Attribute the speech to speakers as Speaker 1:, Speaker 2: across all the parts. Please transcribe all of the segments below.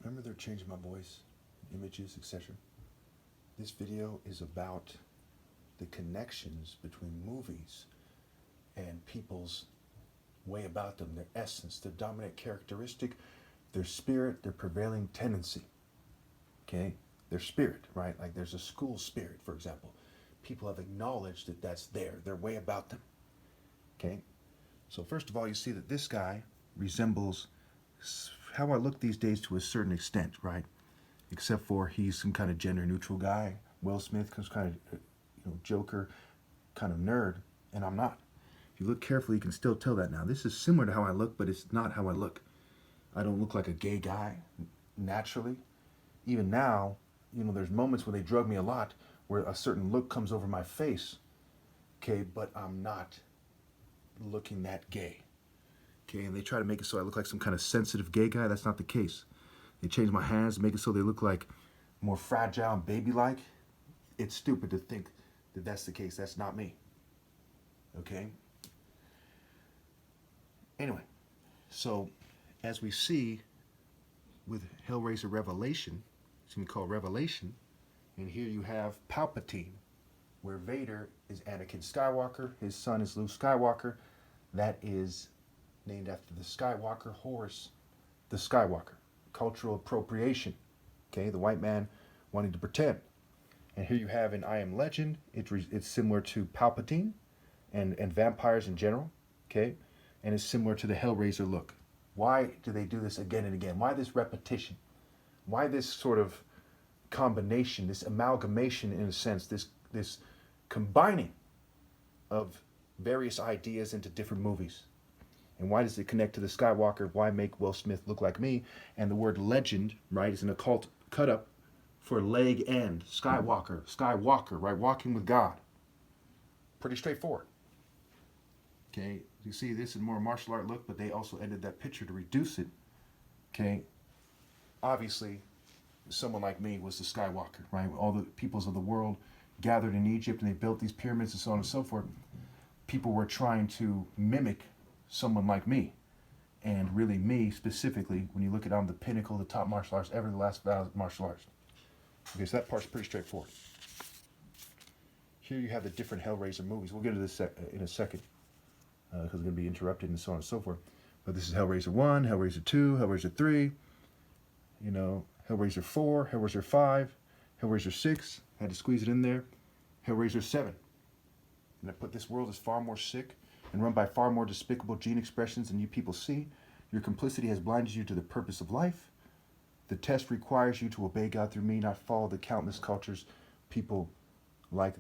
Speaker 1: Remember they're changing my voice, images, etc. This video is about the connections between movies and people's way about them, their essence, their dominant characteristic, their spirit, their prevailing tendency. Okay? Their spirit, right? Like there's a school spirit, for example. People have acknowledged that that's there, their way about them. Okay? So first of all, you see that this guy resembles how I look these days to a certain extent, right? Except for he's some kind of gender neutral guy. Will Smith comes kind of, Joker, kind of nerd, and I'm not. If you look carefully, you can still tell that now. This is similar to how I look, but it's not how I look. I don't look like a gay guy naturally. Even now, there's moments when they drug me a lot where a certain look comes over my face, okay, but I'm not looking that gay. Okay, and they try to make it so I look like some kind of sensitive gay guy. That's not the case. They change my hands to make it so they look like more fragile and baby-like. It's stupid to think that that's the case. That's not me. Okay? Anyway, so as we see with Hellraiser Revelation, it's going to be called Revelation, and here you have Palpatine, where Vader is Anakin Skywalker, his son is Luke Skywalker. That is named after the Skywalker horse, the Skywalker. Cultural appropriation. Okay, the white man wanting to pretend. And here you have in I Am Legend, it's similar to Palpatine and vampires in general. Okay, and it's similar to the Hellraiser look. Why do they do this again and again? Why this repetition? Why this sort of combination, this amalgamation in a sense, this combining of various ideas into different movies? And why does it connect to the Skywalker? Why make Will Smith look like me? And the word legend, right, is an occult cut up for leg end. Skywalker, right? Walking with God. Pretty straightforward. Okay, you see this is more martial art look, but they also edited that picture to reduce it. Okay, obviously, someone like me was the Skywalker, right? All the peoples of the world gathered in Egypt and they built these pyramids and so on and so forth. People were trying to mimic someone like me, and really me specifically, when you look at I'm the pinnacle, the top martial arts ever, the last martial arts. Okay, so that part's pretty straightforward. Here you have the different Hellraiser movies. We'll get to this in a second, because we're going to be interrupted and so on and so forth. But this is Hellraiser 1, Hellraiser 2, Hellraiser 3, Hellraiser 4, Hellraiser 5, Hellraiser 6, had to squeeze it in there, Hellraiser 7. And I put this world is far more sick and run by far more despicable gene expressions than you people see. Your complicity has blinded you to the purpose of life. The test requires you to obey God through me, not follow the countless cultures people like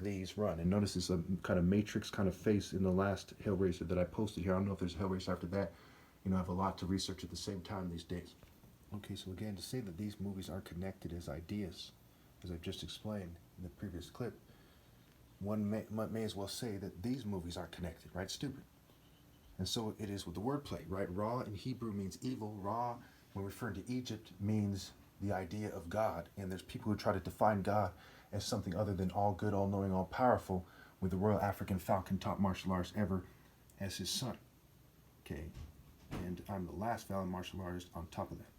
Speaker 1: these run. And notice this kind of matrix kind of face in the last Hellraiser that I posted here. I don't know if there's a Hellraiser after that. I have a lot to research at the same time these days. Okay, so again, to say that these movies are connected as ideas, as I've just explained in the previous clip, one may as well say that these movies are connected, right? Stupid. And so it is with the wordplay, right? Ra in Hebrew means evil. Ra, when referring to Egypt, means the idea of God. And there's people who try to define God as something other than all good, all knowing, all powerful, with the Royal African Falcon, top martial arts ever, as his son. Okay, and I'm the last valid martial artist on top of that.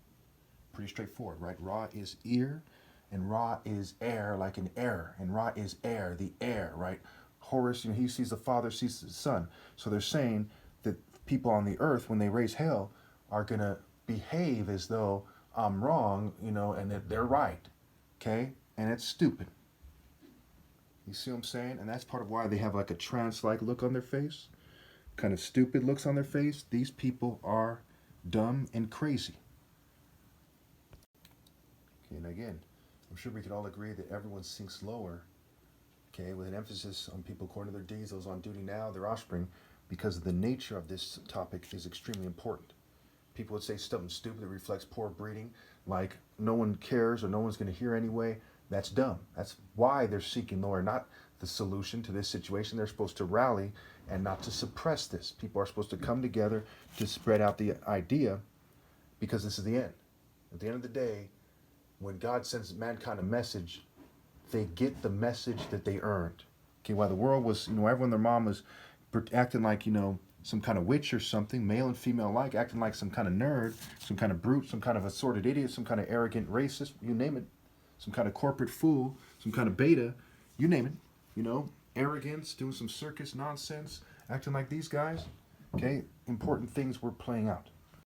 Speaker 1: Pretty straightforward, right? Ra is ear, and Ra is air, like an error. And Ra is air, the air, right? Horus, he sees the Father, sees the Son. So they're saying that people on the earth, when they raise hell, are going to behave as though I'm wrong, and that they're right. Okay? And it's stupid. You see what I'm saying? And that's part of why they have like a trance-like look on their face. Kind of stupid looks on their face. These people are dumb and crazy. Okay, and again, I'm sure we could all agree that everyone sinks lower, okay, with an emphasis on people according to their deeds, those on duty now, their offspring, because the nature of this topic is extremely important. People would say something stupid that reflects poor breeding, like no one cares or no one's going to hear anyway. That's dumb. That's why they're seeking lower, not the solution to this situation. They're supposed to rally and not to suppress this. People are supposed to come together to spread out the idea, because this is the end. At the end of the day, when God sends mankind a message, they get the message that they earned. Okay, while the world was, everyone, their mom was acting like, some kind of witch or something, male and female alike, acting like some kind of nerd, some kind of brute, some kind of assorted idiot, some kind of arrogant racist, you name it, some kind of corporate fool, some kind of beta, you name it, you know, arrogance, doing some circus nonsense, acting like these guys, okay? Important things were playing out.